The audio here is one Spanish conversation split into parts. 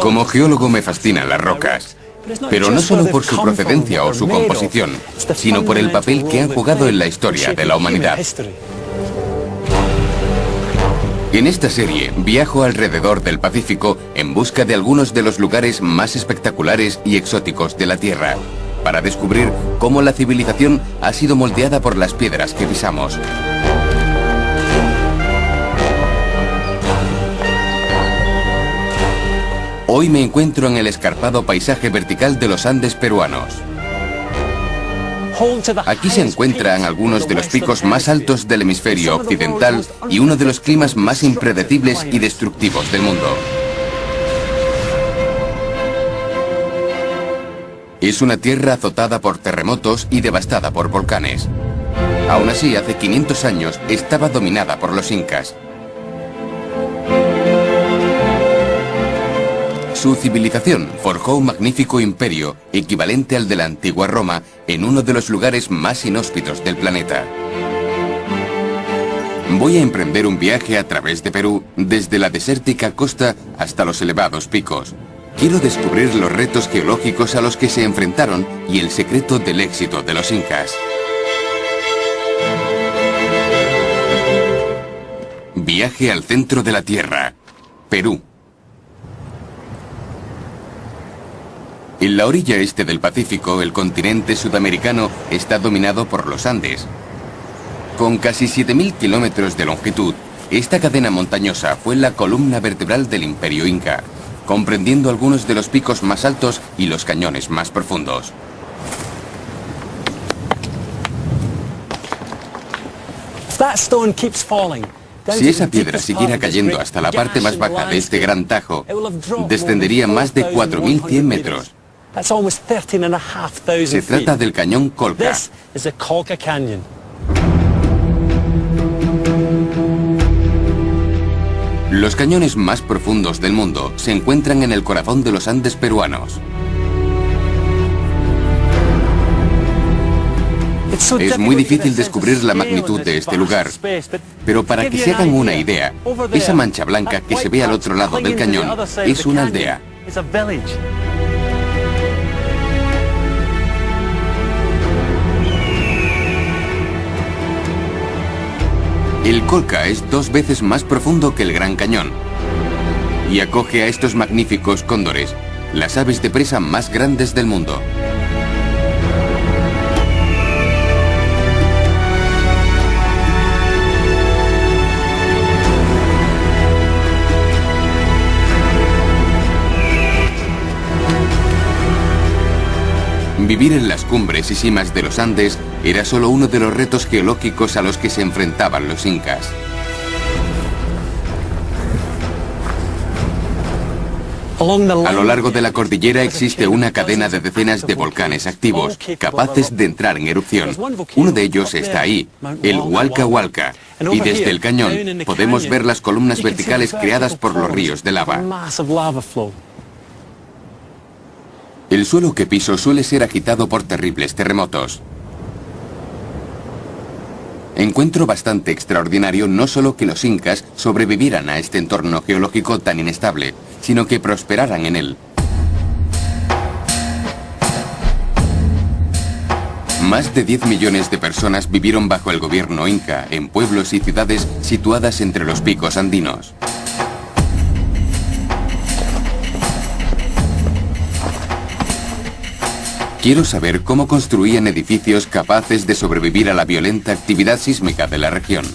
Como geólogo me fascinan las rocas, pero no solo por su procedencia o su composición, sino por el papel que han jugado en la historia de la humanidad. En esta serie viajo alrededor del Pacífico en busca de algunos de los lugares más espectaculares y exóticos de la Tierra, para descubrir cómo la civilización ha sido moldeada por las piedras que pisamos. Hoy me encuentro en el escarpado paisaje vertical de los Andes peruanos. Aquí se encuentran algunos de los picos más altos del hemisferio occidental y uno de los climas más impredecibles y destructivos del mundo. Es una tierra azotada por terremotos y devastada por volcanes. Aún así, hace 500 años estaba dominada por los incas. Su civilización forjó un magnífico imperio, equivalente al de la antigua Roma, en uno de los lugares más inhóspitos del planeta. Voy a emprender un viaje a través de Perú, desde la desértica costa hasta los elevados picos. Quiero descubrir los retos geológicos a los que se enfrentaron y el secreto del éxito de los incas. Viaje al centro de la Tierra, Perú. En la orilla este del Pacífico, el continente sudamericano está dominado por los Andes. Con casi 7.000 kilómetros de longitud, esta cadena montañosa fue la columna vertebral del Imperio Inca, comprendiendo algunos de los picos más altos y los cañones más profundos. Si esa piedra siguiera cayendo hasta la parte más baja de este gran tajo, descendería más de 4.100 metros. Se trata del cañón Colca. Los cañones más profundos del mundo se encuentran en el corazón de los Andes peruanos. Es muy difícil descubrir la magnitud de este lugar, pero para que se hagan una idea, esa mancha blanca que se ve al otro lado del cañón es una aldea. El Colca es 2 veces más profundo que el Gran Cañón y acoge a estos magníficos cóndores, las aves de presa más grandes del mundo. Vivir en las cumbres y cimas de los Andes era solo uno de los retos geológicos a los que se enfrentaban los incas. A lo largo de la cordillera existe una cadena de decenas de volcanes activos, capaces de entrar en erupción. Uno de ellos está ahí, el Hualca Hualca, y desde el cañón podemos ver las columnas verticales creadas por los ríos de lava. El suelo que piso suele ser agitado por terribles terremotos. Encuentro bastante extraordinario no solo que los incas sobrevivieran a este entorno geológico tan inestable, sino que prosperaran en él. Más de 10 millones de personas vivieron bajo el gobierno inca en pueblos y ciudades situadas entre los picos andinos. Quiero saber cómo construían edificios capaces de sobrevivir a la violenta actividad sísmica de la región.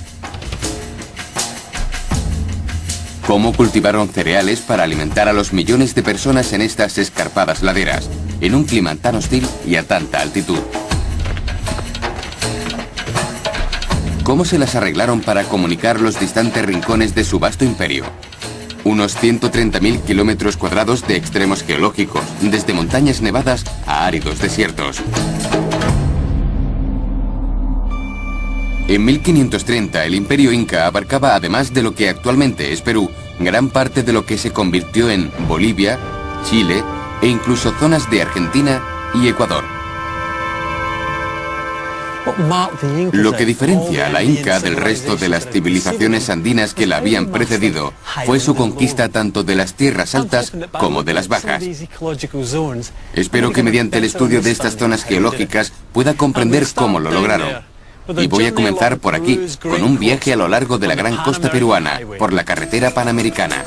Cómo cultivaron cereales para alimentar a los millones de personas en estas escarpadas laderas, en un clima tan hostil y a tanta altitud. Cómo se las arreglaron para comunicar los distantes rincones de su vasto imperio. Unos 130.000 kilómetros cuadrados de extremos geológicos, desde montañas nevadas a áridos desiertos. En 1530 el Imperio Inca abarcaba, además de lo que actualmente es Perú, gran parte de lo que se convirtió en Bolivia, Chile e incluso zonas de Argentina y Ecuador. Lo que diferencia a la Inca del resto de las civilizaciones andinas que la habían precedido fue su conquista tanto de las tierras altas como de las bajas. Espero que mediante el estudio de estas zonas geológicas pueda comprender cómo lo lograron. Y voy a comenzar por aquí, con un viaje a lo largo de la gran costa peruana, por la carretera panamericana.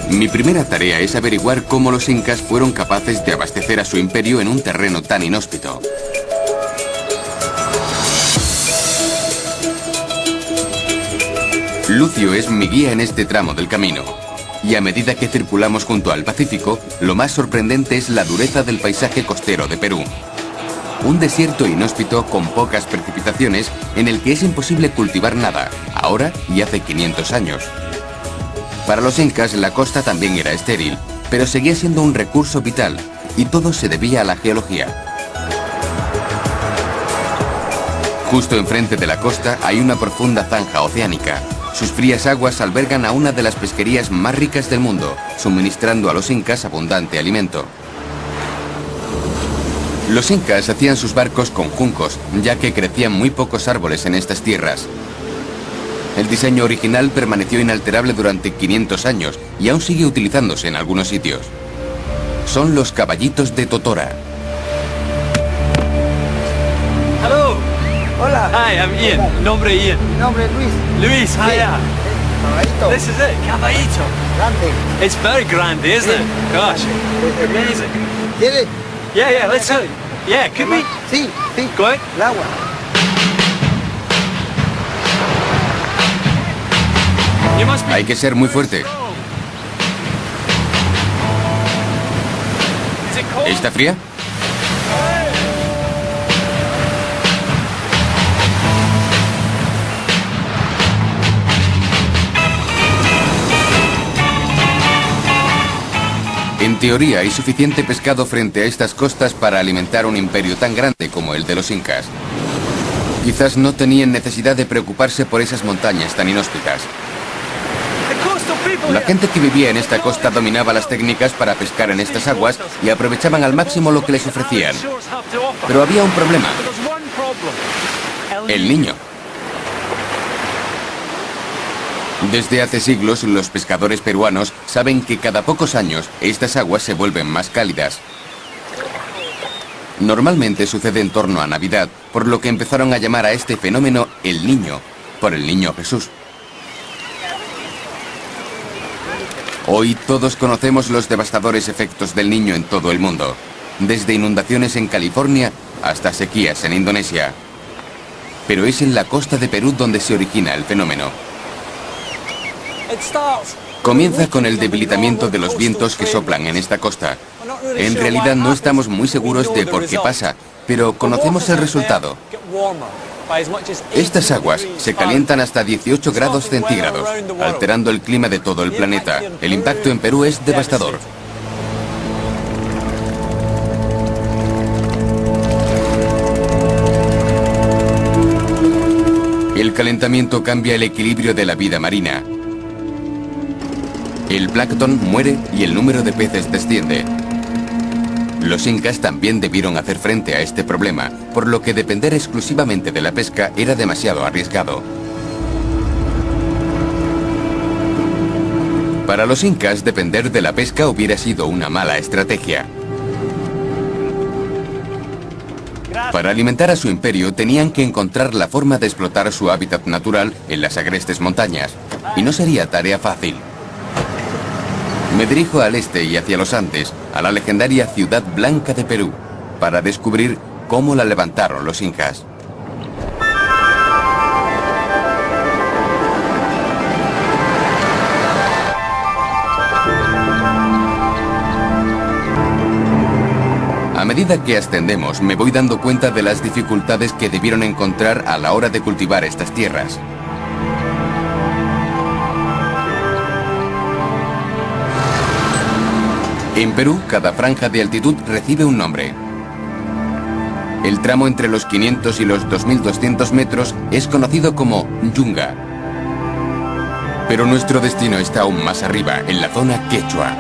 Mi primera tarea es averiguar cómo los incas fueron capaces de abastecer a su imperio en un terreno tan inhóspito. Lucio es mi guía en este tramo del camino. Y a medida que circulamos junto al Pacífico, lo más sorprendente es la dureza del paisaje costero de Perú. Un desierto inhóspito con pocas precipitaciones en el que es imposible cultivar nada, ahora y hace 500 años. Para los incas la costa también era estéril, pero seguía siendo un recurso vital, y todo se debía a la geología. Justo enfrente de la costa hay una profunda zanja oceánica. Sus frías aguas albergan a una de las pesquerías más ricas del mundo, suministrando a los incas abundante alimento. Los incas hacían sus barcos con juncos, ya que crecían muy pocos árboles en estas tierras. El diseño original permaneció inalterable durante 500 años y aún sigue utilizándose en algunos sitios. Son los caballitos de Totora. Hello. Hola. Hi, I'm Ian. Nombre Ian. Mi nombre es Luis. Luis, Sí. hiya. Caballito. This is it, caballito. Grande. It's very grande, isn't it? Gosh, amazing. ¿Quieres? Yeah, let's do it. Yeah, could we? Sí, sí. Go ahead. El agua. You must be. Hay que ser muy fuerte. Is it cold? ¿Está fría? En teoría hay suficiente pescado frente a estas costas para alimentar un imperio tan grande como el de los incas. Quizás no tenían necesidad de preocuparse por esas montañas tan inhóspitas. The coastal people La here. gente que vivía en esta costa dominaba las técnicas para pescar en estas aguas y aprovechaban al máximo lo que les ofrecían. Pero había un problema, There's one problem. el niño. Desde hace siglos, los pescadores peruanos saben que cada pocos años estas aguas se vuelven más cálidas. Normalmente sucede en torno a Navidad, por lo que empezaron a llamar a este fenómeno el Niño, por el Niño Jesús. Hoy todos conocemos los devastadores efectos del Niño en todo el mundo, desde inundaciones en California hasta sequías en Indonesia. Pero es en la costa de Perú donde se origina el fenómeno. Comienza con el debilitamiento de los vientos que soplan en esta costa. En realidad no estamos muy seguros de por qué pasa, pero conocemos el resultado. Estas aguas se calientan hasta 18 grados centígrados, alterando el clima de todo el planeta. El impacto en Perú es devastador. El calentamiento cambia el equilibrio de la vida marina. El plancton muere y el número de peces desciende. Los incas también debieron hacer frente a este problema, por lo que depender exclusivamente de la pesca era demasiado arriesgado. Para los incas, depender de la pesca hubiera sido una mala estrategia. Para alimentar a su imperio tenían que encontrar la forma de explotar su hábitat natural en las agrestes montañas, y no sería tarea fácil. Me dirijo al este y hacia los Andes, a la legendaria Ciudad Blanca de Perú, para descubrir cómo la levantaron los incas. A medida que ascendemos, me voy dando cuenta de las dificultades que debieron encontrar a la hora de cultivar estas tierras. En Perú, cada franja de altitud recibe un nombre. El tramo entre los 500 y los 2200 metros es conocido como yunga. Pero nuestro destino está aún más arriba, en la zona quechua.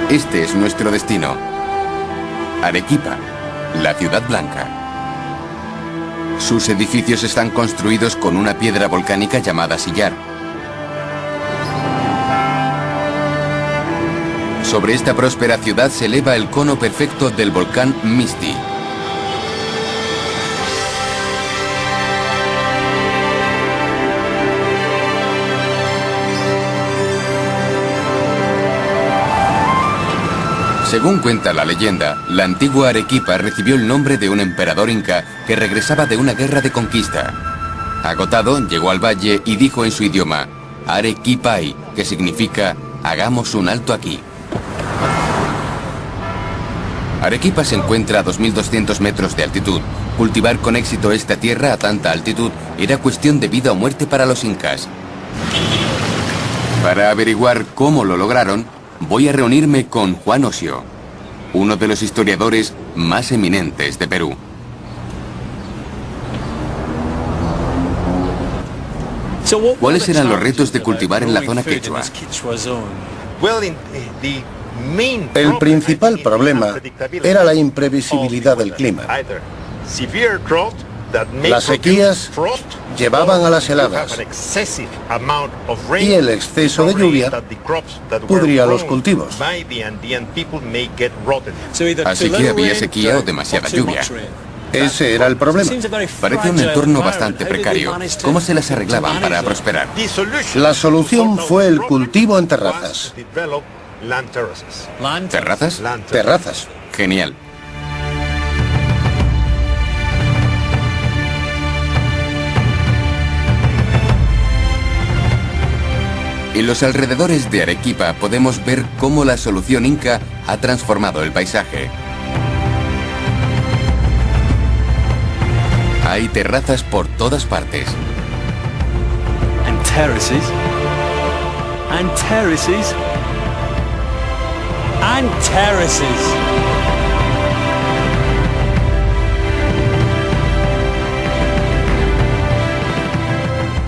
Este es nuestro destino. Arequipa, la ciudad blanca. Sus edificios están construidos con una piedra volcánica llamada sillar. Sobre esta próspera ciudad se eleva el cono perfecto del volcán Misti. Según cuenta la leyenda, la antigua Arequipa recibió el nombre de un emperador inca que regresaba de una guerra de conquista. Agotado, llegó al valle y dijo en su idioma, Arequipai, que significa, hagamos un alto aquí. Arequipa se encuentra a 2.200 metros de altitud. Cultivar con éxito esta tierra a tanta altitud era cuestión de vida o muerte para los incas. Para averiguar cómo lo lograron, voy a reunirme con Juan Osio, uno de los historiadores más eminentes de Perú. ¿Cuáles eran los retos de cultivar en la zona quechua? El principal problema era la imprevisibilidad del clima. Las sequías llevaban a las heladas y el exceso de lluvia pudría los cultivos. Así que había sequía o demasiada lluvia. Ese era el problema. Parece un entorno bastante precario. ¿Cómo se las arreglaban para prosperar? La solución fue el cultivo en terrazas. ¿Terrazas? Terrazas. Genial. En los alrededores de Arequipa podemos ver cómo la solución inca ha transformado el paisaje. Hay terrazas por todas partes. And terraces. And terraces. And terraces.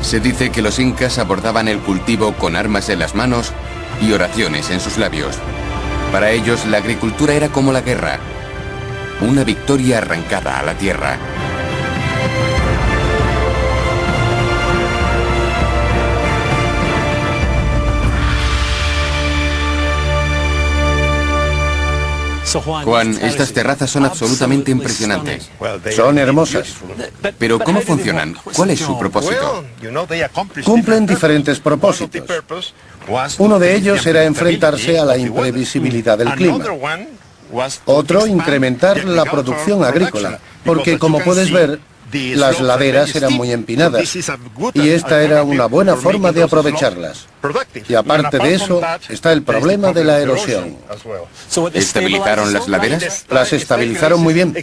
Se dice que los incas abordaban el cultivo con armas en las manos y oraciones en sus labios. Para ellos, la agricultura era como la guerra, una victoria arrancada a la tierra. Juan, estas terrazas son absolutamente impresionantes. Son hermosas. Pero ¿cómo funcionan? ¿Cuál es su propósito? Cumplen diferentes propósitos. Uno de ellos era enfrentarse a la imprevisibilidad del clima. Otro, incrementar la producción agrícola, porque como puedes ver, las laderas eran muy empinadas y esta era una buena forma de aprovecharlas. Y aparte de eso, está el problema de la erosión. ¿Estabilizaron las laderas? Las estabilizaron muy bien.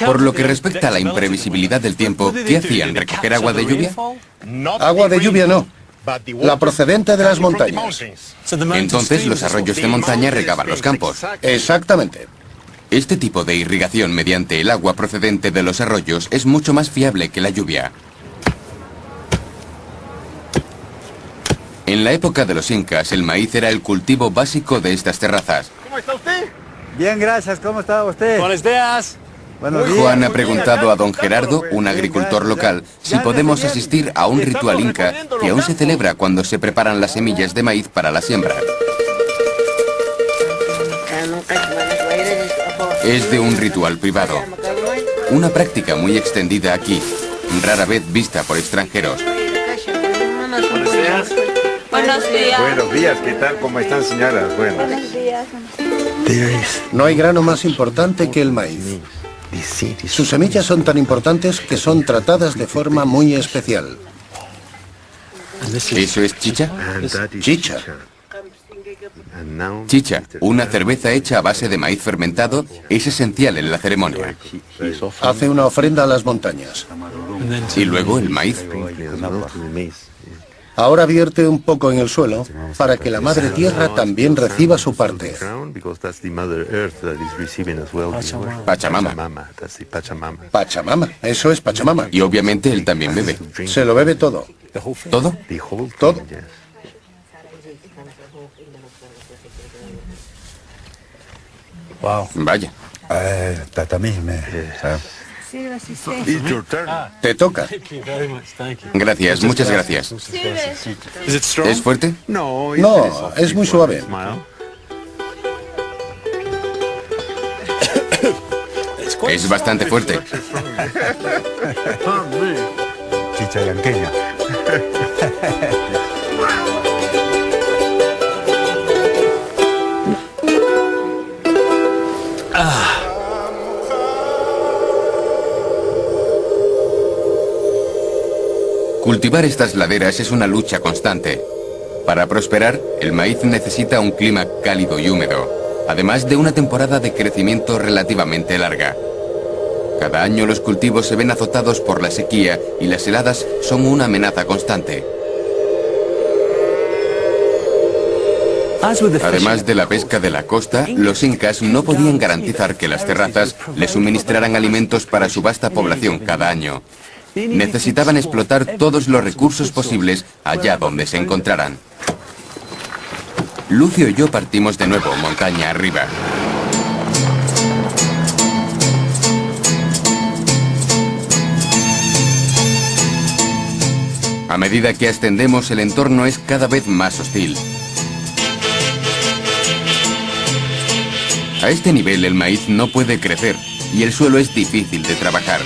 Por lo que respecta a la imprevisibilidad del tiempo, ¿qué hacían? ¿Recoger agua de lluvia? Agua de lluvia no, la procedente de las montañas. Entonces los arroyos de montaña regaban los campos. Exactamente. Este tipo de irrigación mediante el agua procedente de los arroyos es mucho más fiable que la lluvia. En la época de los incas, el maíz era el cultivo básico de estas terrazas. ¿Cómo está usted? Bien, gracias. ¿Cómo está usted? Buenos días. Buenos días. Juan ha preguntado a don Gerardo, un agricultor local, si podemos asistir a un ritual inca que aún se celebra cuando se preparan las semillas de maíz para la siembra. Es de un ritual privado, una práctica muy extendida aquí, rara vez vista por extranjeros. Buenos días. Buenos días. Buenos días, ¿qué tal? ¿Cómo están, señoras? Buenas. No hay grano más importante que el maíz. Sus semillas son tan importantes que son tratadas de forma muy especial. ¿Eso es chicha? Chicha. Chicha, una cerveza hecha a base de maíz fermentado, es esencial en la ceremonia. Hace una ofrenda a las montañas. Y luego el maíz. Ahora vierte un poco en el suelo para que la Madre Tierra también reciba su parte. Pachamama. Pachamama, eso es Pachamama. Y obviamente él también bebe. Se lo bebe todo. ¿Todo? Todo. Wow. Vaya. Te toca. Gracias, muchas gracias. ¿Es fuerte? No, es muy suave. Es bastante fuerte. Chicha yanqueña. Cultivar estas laderas es una lucha constante. Para prosperar, el maíz necesita un clima cálido y húmedo, además de una temporada de crecimiento relativamente larga. Cada año los cultivos se ven azotados por la sequía y las heladas son una amenaza constante. Además de la pesca de la costa, los incas no podían garantizar que las terrazas les suministraran alimentos para su vasta población cada año. Necesitaban explotar todos los recursos posibles allá donde se encontraran. Lucio y yo partimos de nuevo montaña arriba. A medida que ascendemos, el entorno es cada vez más hostil. A este nivel el maíz no puede crecer y el suelo es difícil de trabajar.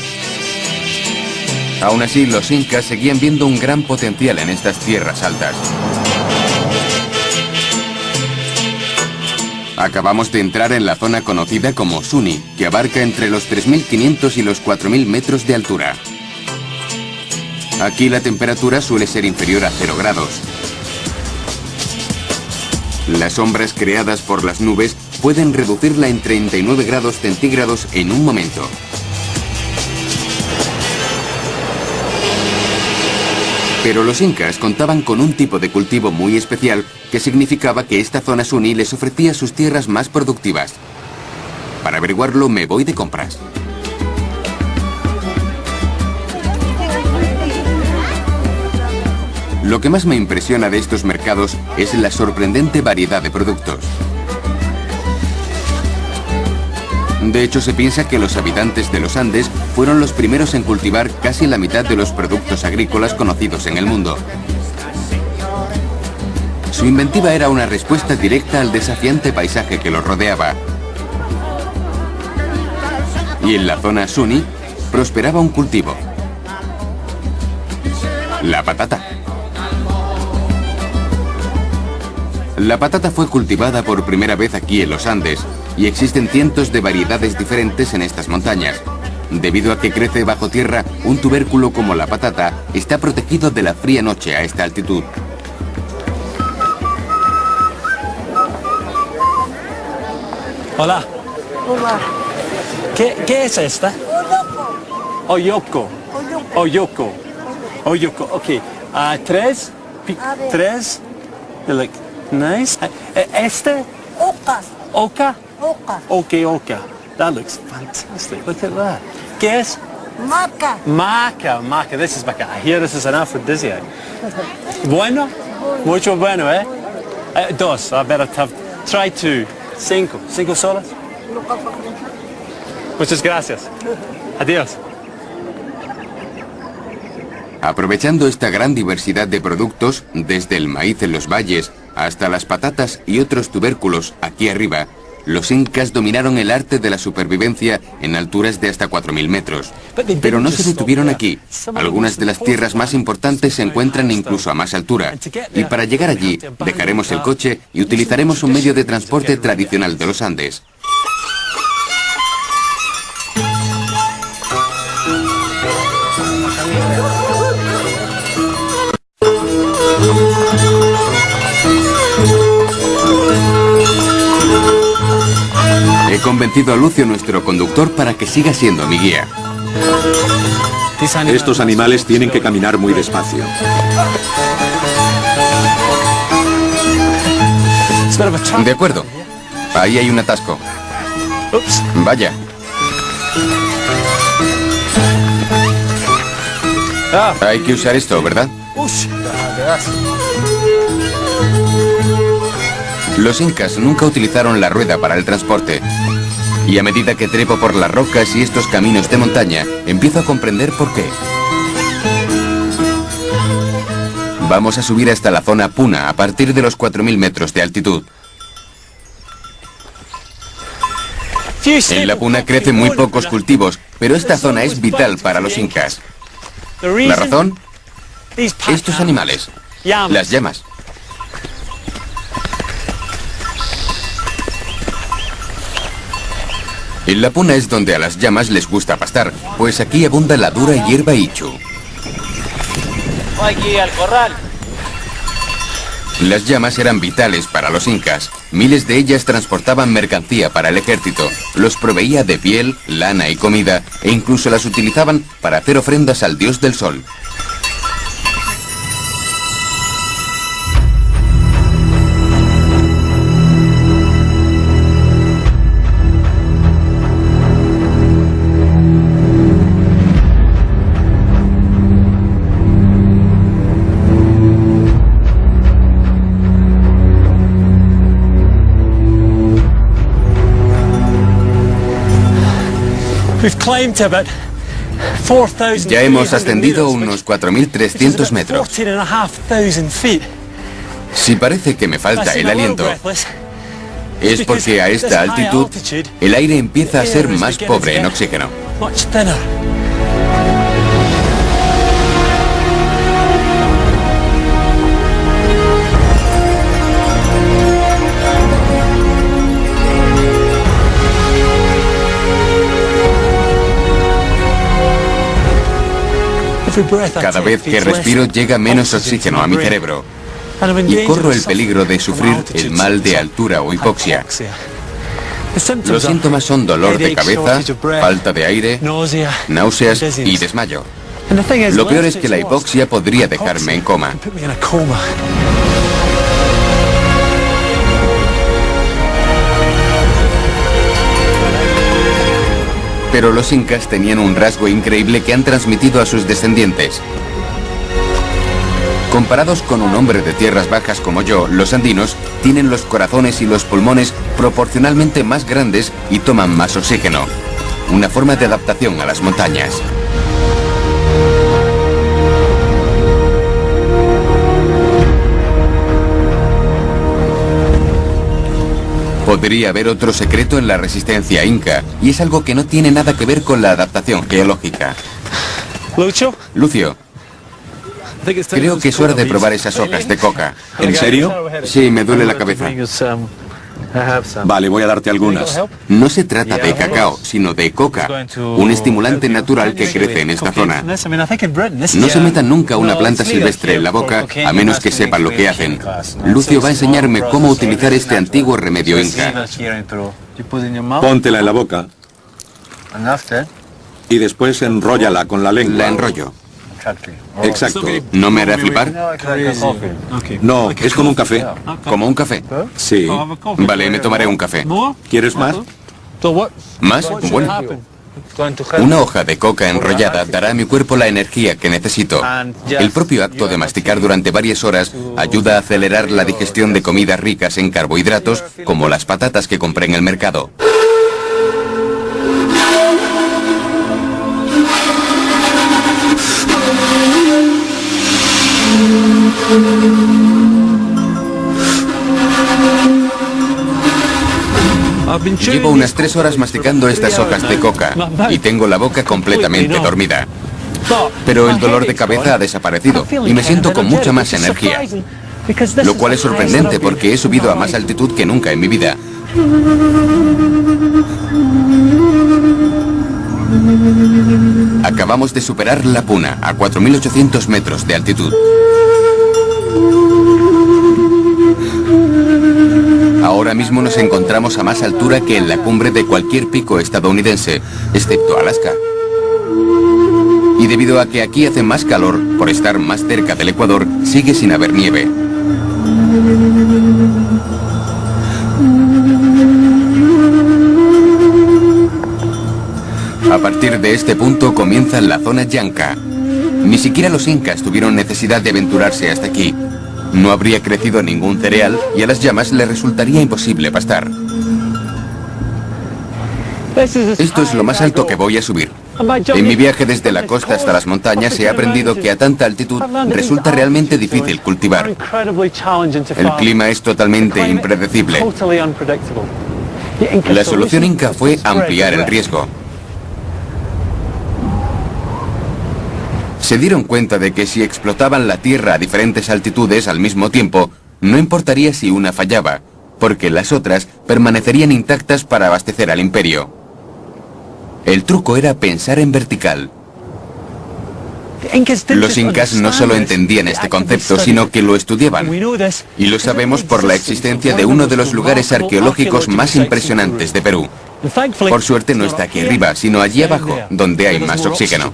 Aún así, los incas seguían viendo un gran potencial en estas tierras altas. Acabamos de entrar en la zona conocida como Suni, que abarca entre los 3.500 y los 4.000 metros de altura. Aquí la temperatura suele ser inferior a 0 grados. Las sombras creadas por las nubes pueden reducirla en 39 grados centígrados en un momento. Pero los incas contaban con un tipo de cultivo muy especial que significaba que esta zona Suni les ofrecía sus tierras más productivas. Para averiguarlo me voy de compras. Lo que más me impresiona de estos mercados es la sorprendente variedad de productos. De hecho, se piensa que los habitantes de los Andes fueron los primeros en cultivar casi la mitad de los productos agrícolas conocidos en el mundo. Su inventiva era una respuesta directa al desafiante paisaje que los rodeaba. Y en la zona Suni prosperaba un cultivo: la patata. La patata fue cultivada por primera vez aquí en los Andes y existen cientos de variedades diferentes en estas montañas. Debido a que crece bajo tierra, un tubérculo como la patata está protegido de la fría noche a esta altitud. Hola. Hola. ¿Qué es esta? Oyoko. Oyoko. Oyoko. Ok. Tres. Tres. Like, nice. Este. Oca. Oca. Oca. Okay, oca. That looks fantastic. Look at that. ¿Qué es? Maca. Maca. Maca. This is maca. I hear this is an aphrodisiac. Bueno. Mucho bueno, eh? Dos. I better have. Try two. Cinco. Cinco solas. Muchas gracias. Adiós. Aprovechando esta gran diversidad de productos, desde el maíz en los valles hasta las patatas y otros tubérculos aquí arriba, los incas dominaron el arte de la supervivencia en alturas de hasta 4.000 metros. Pero no se detuvieron aquí. Algunas de las tierras más importantes se encuentran incluso a más altura. Y para llegar allí, dejaremos el coche y utilizaremos un medio de transporte tradicional de los Andes. He convencido a Lucio, nuestro conductor, para que siga siendo mi guía. Estos animales tienen que caminar muy despacio. De acuerdo. Ahí hay un atasco. Oops. Vaya. Ah. Hay que usar esto, ¿verdad? Ush. Los incas nunca utilizaron la rueda para el transporte. Y a medida que trepo por las rocas y estos caminos de montaña, empiezo a comprender por qué. Vamos a subir hasta la zona Puna a partir de los 4.000 metros de altitud. En la Puna crecen muy pocos cultivos, pero esta zona es vital para los incas. ¿La razón? Estos animales, las llamas. En la Puna es donde a las llamas les gusta pastar, pues aquí abunda la dura hierba ichu. Aquí al corral. Las llamas eran vitales para los incas. Miles de ellas transportaban mercancía para el ejército, los proveía de piel, lana y comida, e incluso las utilizaban para hacer ofrendas al dios del sol. Ya hemos ascendido unos 4.300 metros. Si parece que me falta el aliento, es porque a esta altitud el aire empieza a ser más pobre en oxígeno. Cada vez que respiro llega menos oxígeno a mi cerebro y corro el peligro de sufrir el mal de altura o hipoxia. Los síntomas son dolor de cabeza, falta de aire, náuseas y desmayo. Lo peor es que la hipoxia podría dejarme en coma. Pero los incas tenían un rasgo increíble que han transmitido a sus descendientes. Comparados con un hombre de tierras bajas como yo, los andinos tienen los corazones y los pulmones proporcionalmente más grandes y toman más oxígeno. Una forma de adaptación a las montañas. Podría haber otro secreto en la resistencia inca, y es algo que no tiene nada que ver con la adaptación geológica. Lucio, creo que es hora de probar esas hojas de coca. ¿En serio? Sí, me duele la cabeza. Vale, voy a darte algunas. No se trata de cacao, sino de coca, un estimulante natural que crece en esta zona. No se metan nunca una planta silvestre en la boca, a menos que sepan lo que hacen. Lucio va a enseñarme cómo utilizar este antiguo remedio inca. Póntela en la boca y después enróllala con la lengua. La enrollo. Exacto. ¿No me hará flipar? No, es como un café. ¿Como un café? Sí. Vale, me tomaré un café. ¿Quieres más? ¿Más? Bueno. Una hoja de coca enrollada dará a mi cuerpo la energía que necesito. El propio acto de masticar durante varias horas ayuda a acelerar la digestión de comidas ricas en carbohidratos, como las patatas que compré en el mercado. Llevo unas 3 horas masticando estas hojas de coca y tengo la boca completamente dormida. Pero el dolor de cabeza ha desaparecido y me siento con mucha más energía. Lo cual es sorprendente porque he subido a más altitud que nunca en mi vida. Acabamos de superar la Puna a 4.800 metros de altitud. Ahora mismo nos encontramos a más altura que en la cumbre de cualquier pico estadounidense, excepto Alaska. Y debido a que aquí hace más calor, por estar más cerca del Ecuador, sigue sin haber nieve. A partir de este punto comienza la zona Llanca. Ni siquiera los incas tuvieron necesidad de aventurarse hasta aquí. No habría crecido ningún cereal y a las llamas les resultaría imposible pastar. Esto es lo más alto que voy a subir. En mi viaje desde la costa hasta las montañas he aprendido que a tanta altitud resulta realmente difícil cultivar. El clima es totalmente impredecible. La solución inca fue ampliar el riesgo. Se dieron cuenta de que si explotaban la tierra a diferentes altitudes al mismo tiempo, no importaría si una fallaba, porque las otras permanecerían intactas para abastecer al imperio. El truco era pensar en vertical. Los incas no solo entendían este concepto, sino que lo estudiaban. Y lo sabemos por la existencia de uno de los lugares arqueológicos más impresionantes de Perú. Por suerte no está aquí arriba, sino allí abajo, donde hay más oxígeno.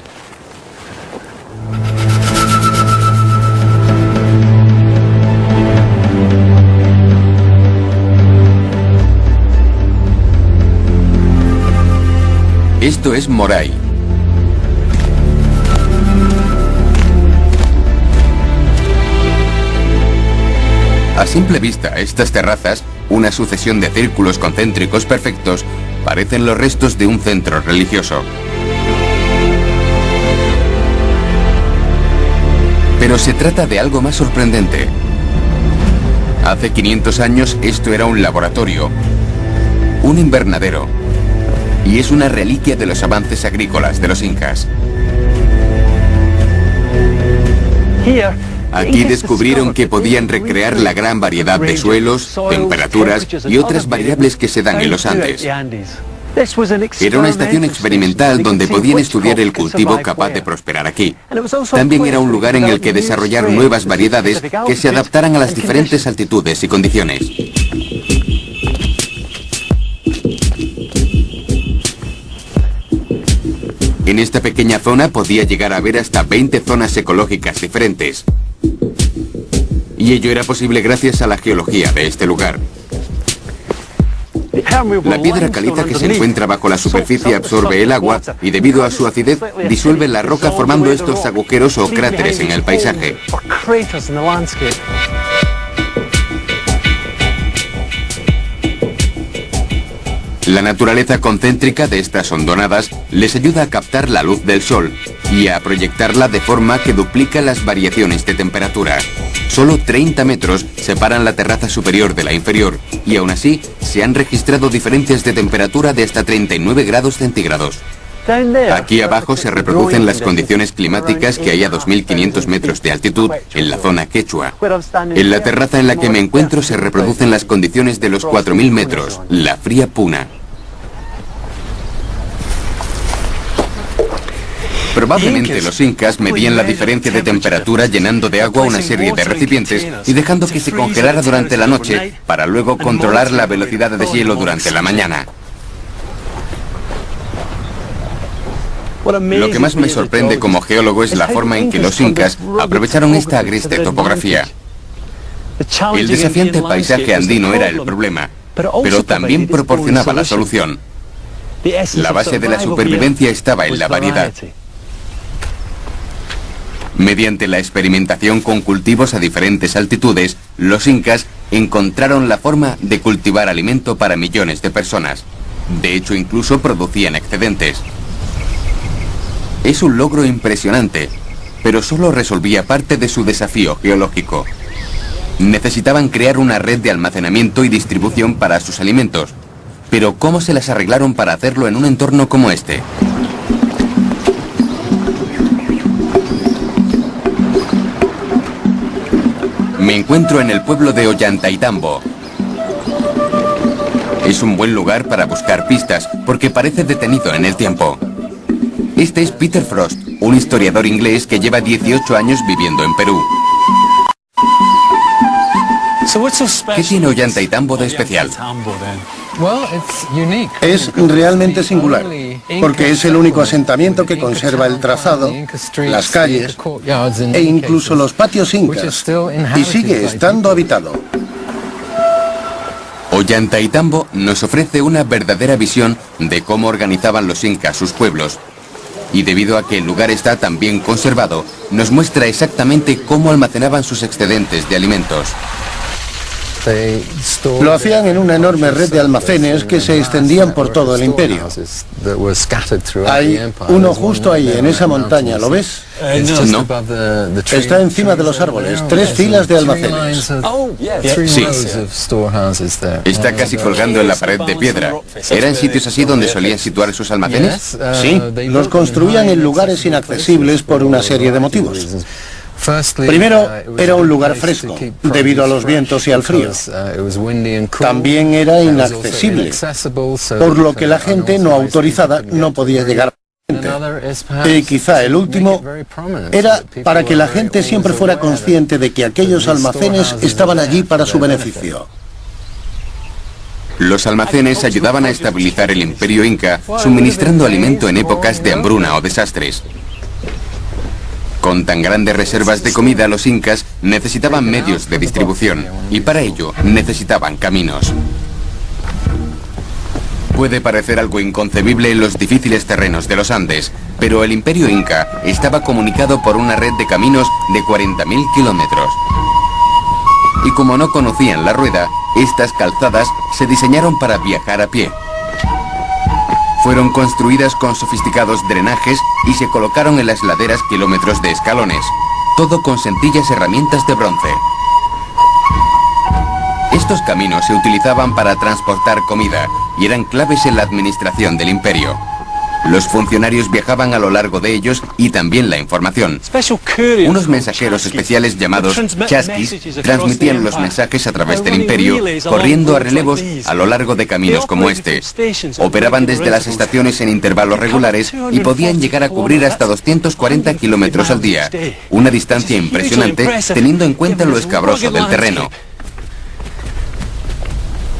Esto es Moray. A simple vista, estas terrazas, una sucesión de círculos concéntricos perfectos, parecen los restos de un centro religioso. Pero se trata de algo más sorprendente. Hace 500 años esto era un laboratorio, un invernadero, y es una reliquia de los avances agrícolas de los incas. Aquí descubrieron que podían recrear la gran variedad de suelos, temperaturas y otras variables que se dan en los Andes. Era una estación experimental donde podían estudiar el cultivo capaz de prosperar aquí. También era un lugar en el que desarrollar nuevas variedades que se adaptaran a las diferentes altitudes y condiciones. En esta pequeña zona podía llegar a haber hasta 20 zonas ecológicas diferentes. Y ello era posible gracias a la geología de este lugar. La piedra caliza que se encuentra bajo la superficie absorbe el agua y debido a su acidez disuelve la roca formando estos agujeros o cráteres en el paisaje. La naturaleza concéntrica de estas hondonadas les ayuda a captar la luz del sol y a proyectarla de forma que duplica las variaciones de temperatura. Solo 30 metros separan la terraza superior de la inferior y aún así se han registrado diferencias de temperatura de hasta 39 grados centígrados. Aquí abajo se reproducen las condiciones climáticas que hay a 2.500 metros de altitud en la zona quechua. En la terraza en la que me encuentro se reproducen las condiciones de los 4.000 metros, la fría puna. Probablemente los incas medían la diferencia de temperatura llenando de agua una serie de recipientes y dejando que se congelara durante la noche para luego controlar la velocidad de deshielo durante la mañana. Lo que más me sorprende como geólogo es la forma en que los incas aprovecharon esta agreste topografía. El desafiante paisaje andino era el problema, pero también proporcionaba la solución. La base de la supervivencia estaba en la variedad. Mediante la experimentación con cultivos a diferentes altitudes, los incas encontraron la forma de cultivar alimento para millones de personas. De hecho, incluso producían excedentes. Es un logro impresionante, pero solo resolvía parte de su desafío geológico. Necesitaban crear una red de almacenamiento y distribución para sus alimentos. Pero ¿cómo se las arreglaron para hacerlo en un entorno como este? Me encuentro en el pueblo de Ollantaytambo. Es un buen lugar para buscar pistas, porque parece detenido en el tiempo. Este es Peter Frost, un historiador inglés que lleva 18 años viviendo en Perú. ¿Qué tiene Ollantaytambo de especial? Es realmente singular, porque es el único asentamiento que conserva el trazado, las calles e incluso los patios incas, y sigue estando habitado. Ollantaytambo nos ofrece una verdadera visión de cómo organizaban los incas sus pueblos. Y debido a que el lugar está tan bien conservado, nos muestra exactamente cómo almacenaban sus excedentes de alimentos. Lo hacían en una enorme red de almacenes que se extendían por todo el imperio. Hay uno justo ahí, en esa montaña, ¿lo ves? No. Está encima de los árboles, 3 filas de almacenes. Sí. Está casi colgando en la pared de piedra. ¿Eran sitios así donde solían situar sus almacenes? Sí, los construían en lugares inaccesibles por una serie de motivos. Primero, era un lugar fresco, debido a los vientos y al frío. También era inaccesible, por lo que la gente no autorizada no podía llegar. Y quizá el último era para que la gente siempre fuera consciente de que aquellos almacenes estaban allí para su beneficio. Los almacenes ayudaban a estabilizar el imperio inca, suministrando alimento en épocas de hambruna o desastres. Con tan grandes reservas de comida, los incas necesitaban medios de distribución y para ello necesitaban caminos. Puede parecer algo inconcebible en los difíciles terrenos de los Andes, pero el imperio inca estaba comunicado por una red de caminos de 40.000 kilómetros. Y como no conocían la rueda, estas calzadas se diseñaron para viajar a pie. Fueron construidas con sofisticados drenajes y se colocaron en las laderas kilómetros de escalones, todo con sencillas herramientas de bronce. Estos caminos se utilizaban para transportar comida y eran claves en la administración del imperio. Los funcionarios viajaban a lo largo de ellos y también la información. Unos mensajeros especiales llamados chasquis transmitían los mensajes a través del imperio, corriendo a relevos a lo largo de caminos como este. Operaban desde las estaciones en intervalos regulares y podían llegar a cubrir hasta 240 kilómetros al día, una distancia impresionante teniendo en cuenta lo escabroso del terreno.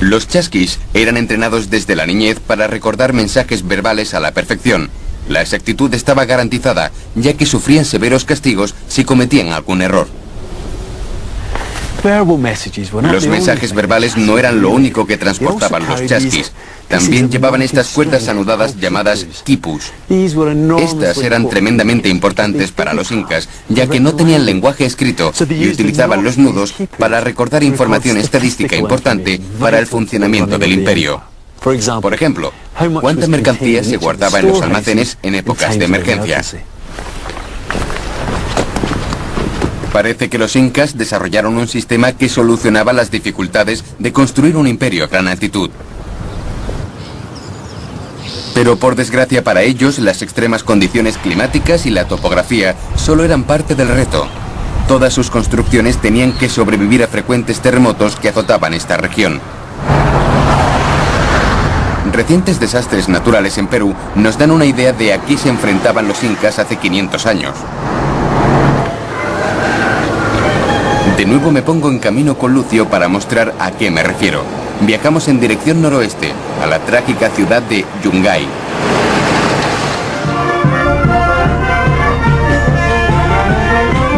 Los chasquis eran entrenados desde la niñez para recordar mensajes verbales a la perfección. La exactitud estaba garantizada, ya que sufrían severos castigos si cometían algún error. Los mensajes verbales no eran lo único que transportaban los chasquis. También llevaban estas cuerdas anudadas llamadas quipus. Estas eran tremendamente importantes para los incas, ya que no tenían lenguaje escrito y utilizaban los nudos para recordar información estadística importante para el funcionamiento del imperio. Por ejemplo, cuánta mercancía se guardaba en los almacenes en épocas de emergencia. Parece que los incas desarrollaron un sistema que solucionaba las dificultades de construir un imperio a gran altitud. Pero por desgracia para ellos, las extremas condiciones climáticas y la topografía solo eran parte del reto. Todas sus construcciones tenían que sobrevivir a frecuentes terremotos que azotaban esta región. Recientes desastres naturales en Perú nos dan una idea de a qué se enfrentaban los incas hace 500 años. De nuevo me pongo en camino con Lucio para mostrar a qué me refiero. Viajamos en dirección noroeste, a la trágica ciudad de Yungay.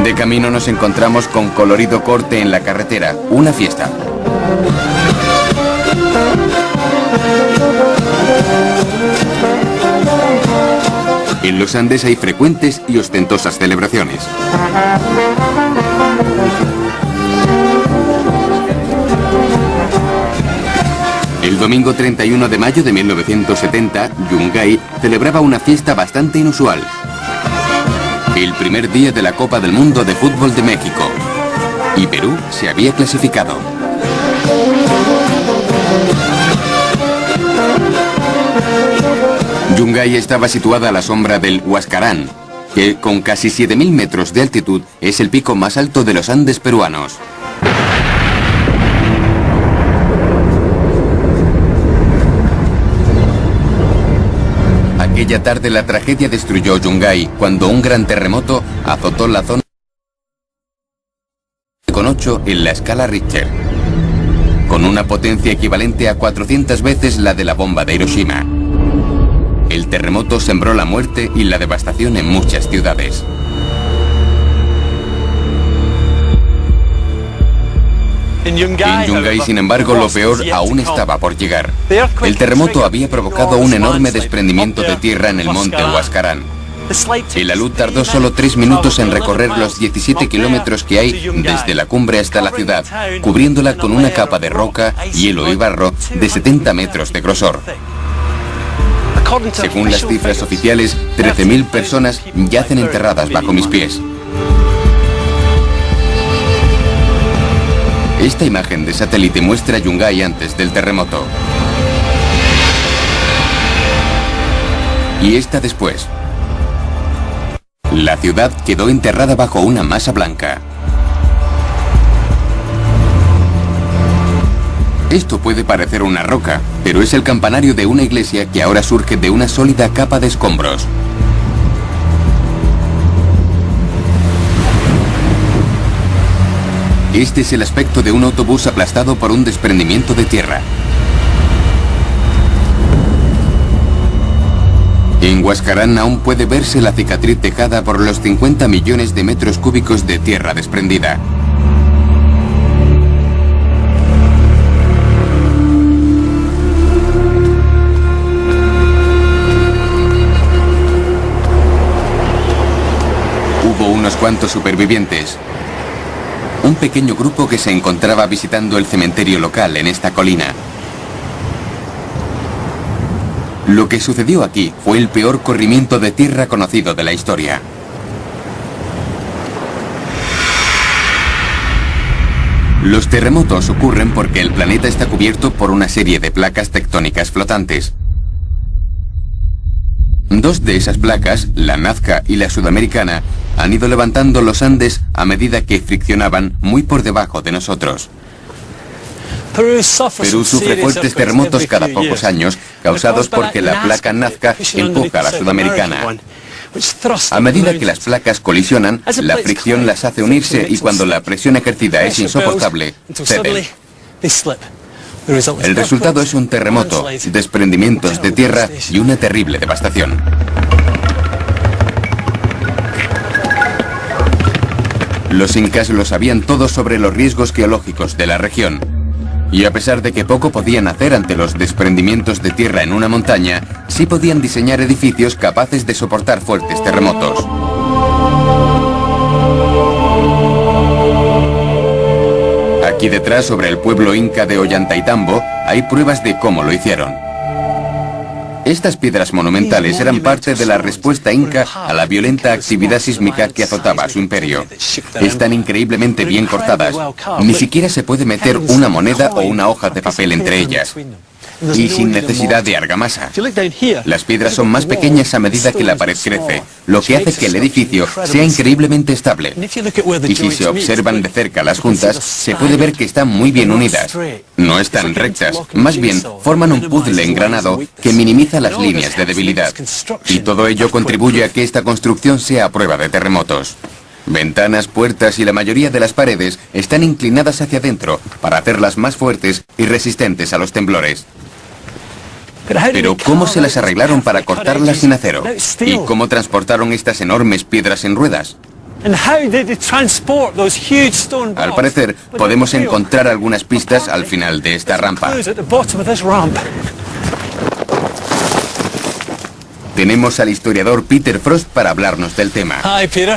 De camino nos encontramos con colorido corte en la carretera, una fiesta. En los Andes hay frecuentes y ostentosas celebraciones. El domingo 31 de mayo de 1970, Yungay celebraba una fiesta bastante inusual. El primer día de la Copa del Mundo de Fútbol de México. Y Perú se había clasificado. Yungay estaba situada a la sombra del Huascarán, que con casi 7.000 metros de altitud es el pico más alto de los Andes peruanos. Aquella tarde la tragedia destruyó Yungay cuando un gran terremoto azotó la zona con 8 en la escala Richter, con una potencia equivalente a 400 veces la de la bomba de Hiroshima. El terremoto sembró la muerte y la devastación en muchas ciudades. En Yungay, sin embargo, lo peor aún estaba por llegar. El terremoto había provocado un enorme desprendimiento de tierra en el monte Huascarán. El alud tardó solo 3 minutos en recorrer los 17 kilómetros que hay desde la cumbre hasta la ciudad, cubriéndola con una capa de roca, hielo y barro de 70 metros de grosor. Según las cifras oficiales, 13.000 personas yacen enterradas bajo mis pies. Esta imagen de satélite muestra Yungay antes del terremoto. Y esta después. La ciudad quedó enterrada bajo una masa blanca. Esto puede parecer una roca, pero es el campanario de una iglesia que ahora surge de una sólida capa de escombros. Este es el aspecto de un autobús aplastado por un desprendimiento de tierra. En Huascarán aún puede verse la cicatriz dejada por los 50 millones de metros cúbicos de tierra desprendida. Hubo unos cuantos supervivientes. Un pequeño grupo que se encontraba visitando el cementerio local en esta colina. Lo que sucedió aquí fue el peor corrimiento de tierra conocido de la historia. Los terremotos ocurren porque el planeta está cubierto por una serie de placas tectónicas flotantes. Dos de esas placas, la Nazca y la Sudamericana, han ido levantando los Andes a medida que friccionaban muy por debajo de nosotros. Perú sufre fuertes terremotos cada pocos años, causados porque la placa Nazca empuja a la Sudamericana. A medida que las placas colisionan, la fricción las hace unirse y cuando la presión ejercida es insoportable, ceden. El resultado es un terremoto, desprendimientos de tierra y una terrible devastación. Los incas lo sabían todo sobre los riesgos geológicos de la región. Y a pesar de que poco podían hacer ante los desprendimientos de tierra en una montaña, sí podían diseñar edificios capaces de soportar fuertes terremotos. Aquí detrás, sobre el pueblo inca de Ollantaytambo, hay pruebas de cómo lo hicieron. Estas piedras monumentales eran parte de la respuesta inca a la violenta actividad sísmica que azotaba a su imperio. Están increíblemente bien cortadas. Ni siquiera se puede meter una moneda o una hoja de papel entre ellas. Y sin necesidad de argamasa. Las piedras son más pequeñas a medida que la pared crece, lo que hace que el edificio sea increíblemente estable. Y si se observan de cerca las juntas, se puede ver que están muy bien unidas. No están rectas, más bien forman un puzzle engranado que minimiza las líneas de debilidad. Y todo ello contribuye a que esta construcción sea a prueba de terremotos. Ventanas, puertas y la mayoría de las paredes están inclinadas hacia adentro para hacerlas más fuertes y resistentes a los temblores. Pero ¿cómo se las arreglaron para cortarlas sin acero? ¿Y cómo transportaron estas enormes piedras en ruedas? Al parecer, podemos encontrar algunas pistas al final de esta rampa. Tenemos al historiador Peter Frost para hablarnos del tema.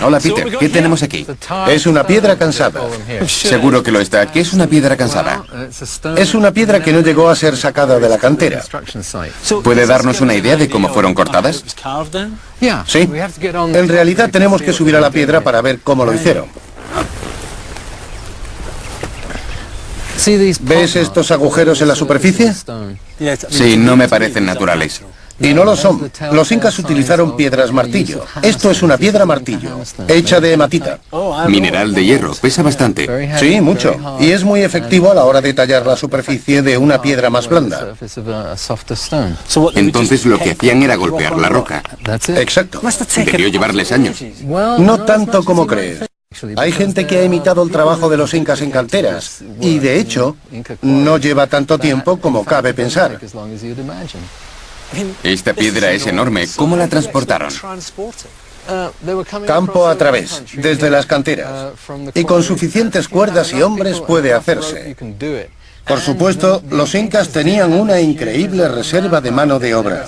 Hola Peter, ¿qué tenemos aquí? Es una piedra cansada. Seguro que lo está. ¿Qué es una piedra cansada? Es una piedra que no llegó a ser sacada de la cantera. ¿Puede darnos una idea de cómo fueron cortadas? Sí. En realidad tenemos que subir a la piedra para ver cómo lo hicieron. ¿Ves estos agujeros en la superficie? Sí, no me parecen naturales. Y no lo son. Los incas utilizaron piedras martillo. Esto es una piedra martillo, hecha de hematita. Mineral de hierro, pesa bastante. Sí, mucho. Y es muy efectivo a la hora de tallar la superficie de una piedra más blanda. Entonces lo que hacían era golpear la roca. Exacto. Debió llevarles años. No tanto como crees. Hay gente que ha imitado el trabajo de los incas en canteras. Y de hecho, no lleva tanto tiempo como cabe pensar. Esta piedra es enorme. ¿Cómo la transportaron? Campo a través, desde las canteras. Y con suficientes cuerdas y hombres puede hacerse. Por supuesto, los incas tenían una increíble reserva de mano de obra.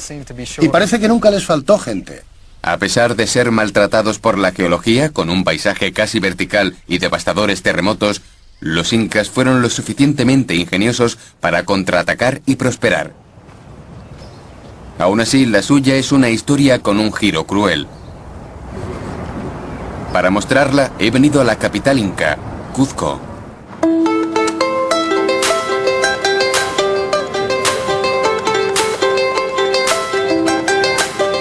Y parece que nunca les faltó gente. A pesar de ser maltratados por la geología, con un paisaje casi vertical y devastadores terremotos, los incas fueron lo suficientemente ingeniosos para contraatacar y prosperar. Aún así, la suya es una historia con un giro cruel. Para mostrarla, he venido a la capital inca, Cuzco.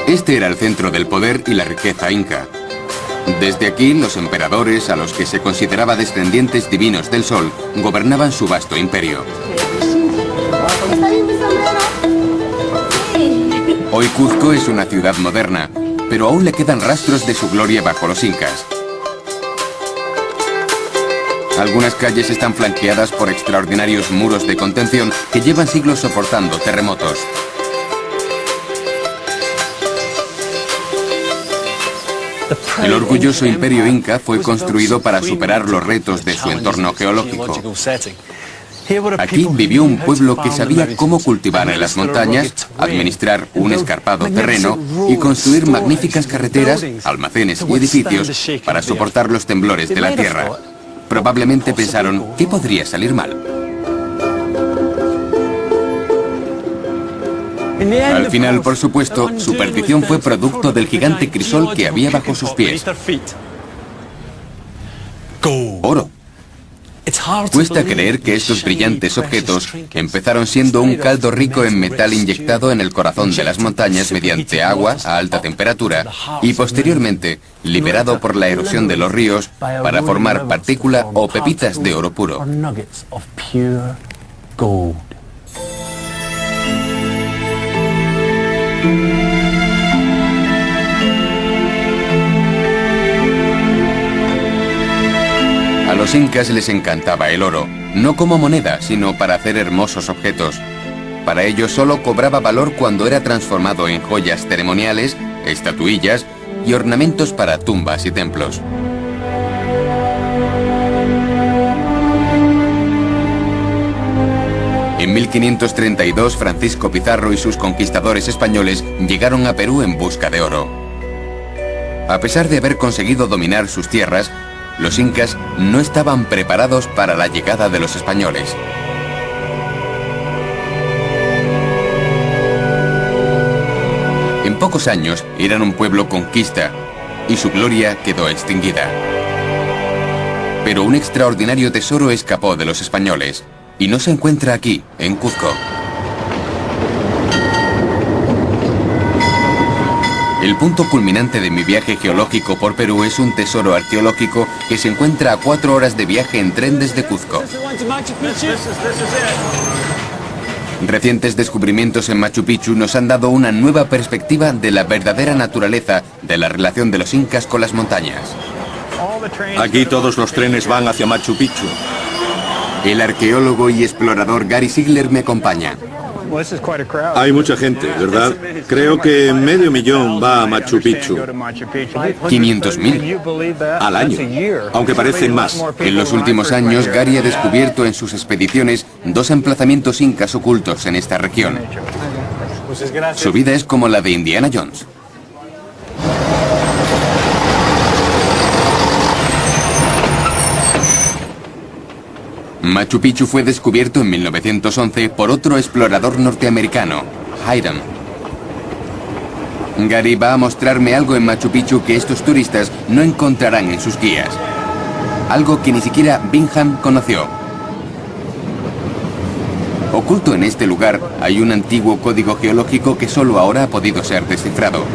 Este era el centro del poder y la riqueza inca. Desde aquí, los emperadores, a los que se consideraba descendientes divinos del sol, gobernaban su vasto imperio. Hoy Cuzco es una ciudad moderna, pero aún le quedan rastros de su gloria bajo los incas. Algunas calles están flanqueadas por extraordinarios muros de contención que llevan siglos soportando terremotos. El orgulloso imperio inca fue construido para superar los retos de su entorno geológico. Aquí vivió un pueblo que sabía cómo cultivar en las montañas, administrar un escarpado terreno y construir magníficas carreteras, almacenes y edificios para soportar los temblores de la tierra. Probablemente pensaron, ¿qué podría salir mal? Al final, por supuesto, su perdición fue producto del gigante crisol que había bajo sus pies. Oro. Cuesta creer que estos brillantes objetos empezaron siendo un caldo rico en metal inyectado en el corazón de las montañas mediante agua a alta temperatura y posteriormente liberado por la erosión de los ríos para formar partícula o pepitas de oro puro. A los incas les encantaba el oro, no como moneda, sino para hacer hermosos objetos. Para ellos solo cobraba valor cuando era transformado en joyas ceremoniales, estatuillas y ornamentos para tumbas y templos. En 1532, Francisco Pizarro y sus conquistadores españoles llegaron a Perú en busca de oro. A pesar de haber conseguido dominar sus tierras, los incas no estaban preparados para la llegada de los españoles. En pocos años eran un pueblo conquista y su gloria quedó extinguida. Pero un extraordinario tesoro escapó de los españoles y no se encuentra aquí, en Cuzco. El punto culminante de mi viaje geológico por Perú es un tesoro arqueológico que se encuentra a 4 horas de viaje en tren desde Cuzco. Recientes descubrimientos en Machu Picchu nos han dado una nueva perspectiva de la verdadera naturaleza de la relación de los incas con las montañas. Aquí todos los trenes van hacia Machu Picchu. El arqueólogo y explorador Gary Sigler me acompaña. Hay mucha gente, ¿verdad? Creo que 500.000 va a Machu Picchu. 500.000 al año, aunque parecen más. En los últimos años, Gary ha descubierto en sus expediciones 2 emplazamientos incas ocultos en esta región. Su vida es como la de Indiana Jones. Machu Picchu fue descubierto en 1911 por otro explorador norteamericano, Hiram. Gary va a mostrarme algo en Machu Picchu que estos turistas no encontrarán en sus guías. Algo que ni siquiera Bingham conoció. Oculto en este lugar hay un antiguo código geológico que solo ahora ha podido ser descifrado.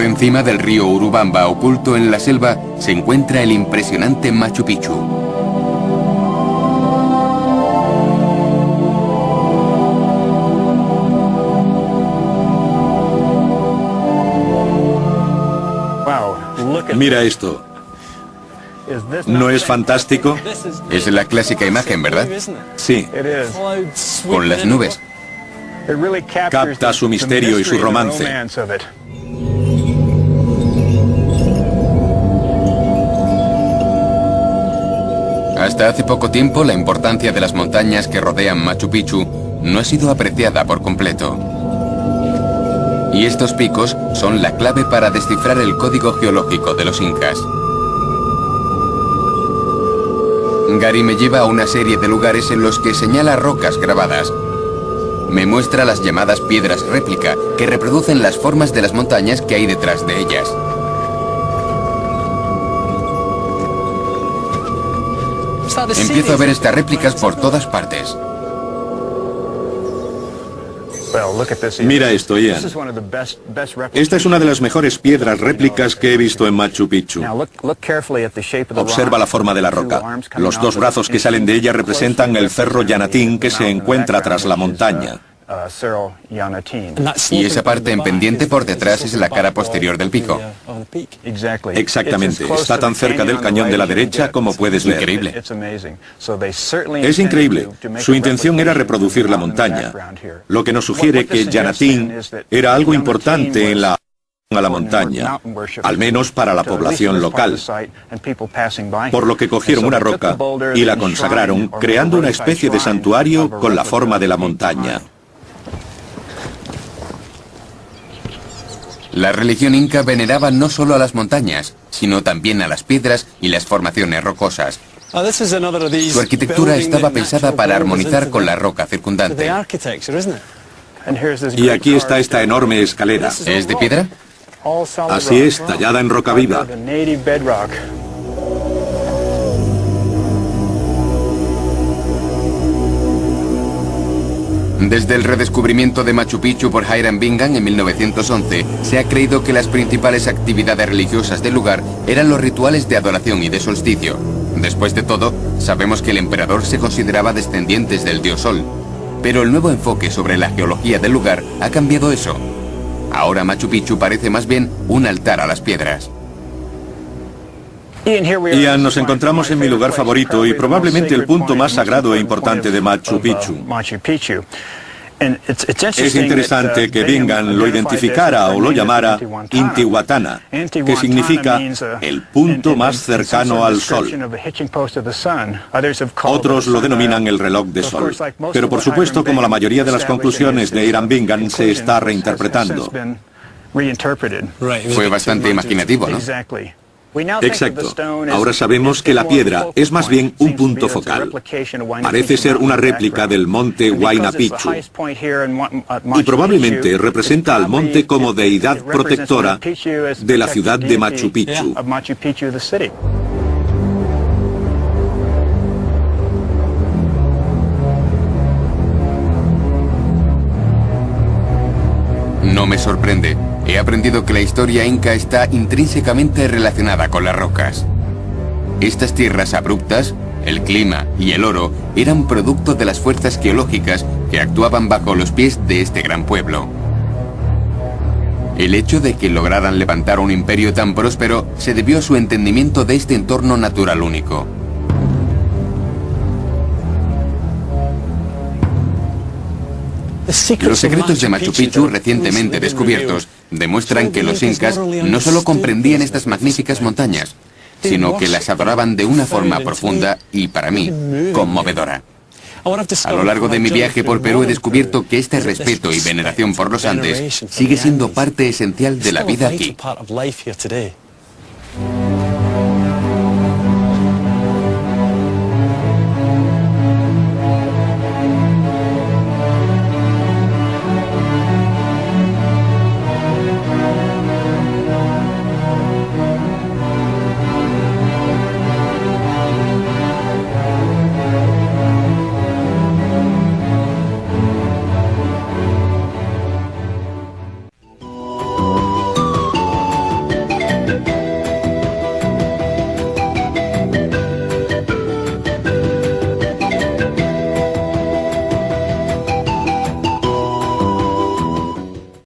Encima del río Urubamba, oculto en la selva, se encuentra el impresionante Machu Picchu. Mira esto. ¿No es fantástico? Es la clásica imagen, ¿verdad? Sí. Con las nubes. Capta su misterio y su romance. Hasta hace poco tiempo, la importancia de las montañas que rodean Machu Picchu no ha sido apreciada por completo. Y estos picos son la clave para descifrar el código geológico de los incas. Gary me lleva a una serie de lugares en los que señala rocas grabadas. Me muestra las llamadas piedras réplica, que reproducen las formas de las montañas que hay detrás de ellas. Empiezo a ver estas réplicas por todas partes. Mira esto, Ian. Esta es una de las mejores piedras réplicas que he visto en Machu Picchu. Observa la forma de la roca. Los dos brazos que salen de ella representan el cerro Yanatín que se encuentra tras la montaña. Y esa parte en pendiente por detrás es la cara posterior del pico. Exactamente. Está tan cerca del cañón de la derecha como puedes ver. Increíble. Es increíble. Su intención era reproducir la montaña, lo que nos sugiere que Yanatín era algo importante en la a la montaña, al menos para la población local, por lo que cogieron una roca y la consagraron, creando una especie de santuario con la forma de la montaña. La religión inca veneraba no solo a las montañas, sino también a las piedras y las formaciones rocosas. Su arquitectura estaba pensada para armonizar con la roca circundante. Y aquí está esta enorme escalera. ¿Es de piedra? Así es, tallada en roca viva. Desde el redescubrimiento de Machu Picchu por Hiram Bingham en 1911, se ha creído que las principales actividades religiosas del lugar eran los rituales de adoración y de solsticio. Después de todo, sabemos que el emperador se consideraba descendiente del dios Sol. Pero el nuevo enfoque sobre la geología del lugar ha cambiado eso. Ahora Machu Picchu parece más bien un altar a las piedras. Ian, nos encontramos en mi lugar favorito y probablemente el punto más sagrado e importante de Machu Picchu. Es interesante que Bingham lo identificara o lo llamara Intihuatana, que significa el punto más cercano al sol. Otros lo denominan el reloj de sol. Pero por supuesto, como la mayoría de las conclusiones de Hiram Bingham, se está reinterpretando. Fue bastante imaginativo, ¿no? Exacto. Ahora sabemos que la piedra es más bien un punto focal. Parece ser una réplica del monte Huayna Picchu. Y probablemente representa al monte como deidad protectora de la ciudad de Machu Picchu. No me sorprende. He aprendido que la historia inca está intrínsecamente relacionada con las rocas. Estas tierras abruptas, el clima y el oro eran producto de las fuerzas geológicas que actuaban bajo los pies de este gran pueblo. El hecho de que lograran levantar un imperio tan próspero se debió a su entendimiento de este entorno natural único. Los secretos de Machu Picchu recientemente descubiertos demuestran que los incas no solo comprendían estas magníficas montañas, sino que las adoraban de una forma profunda y, para mí, conmovedora. A lo largo de mi viaje por Perú he descubierto que este respeto y veneración por los Andes sigue siendo parte esencial de la vida aquí.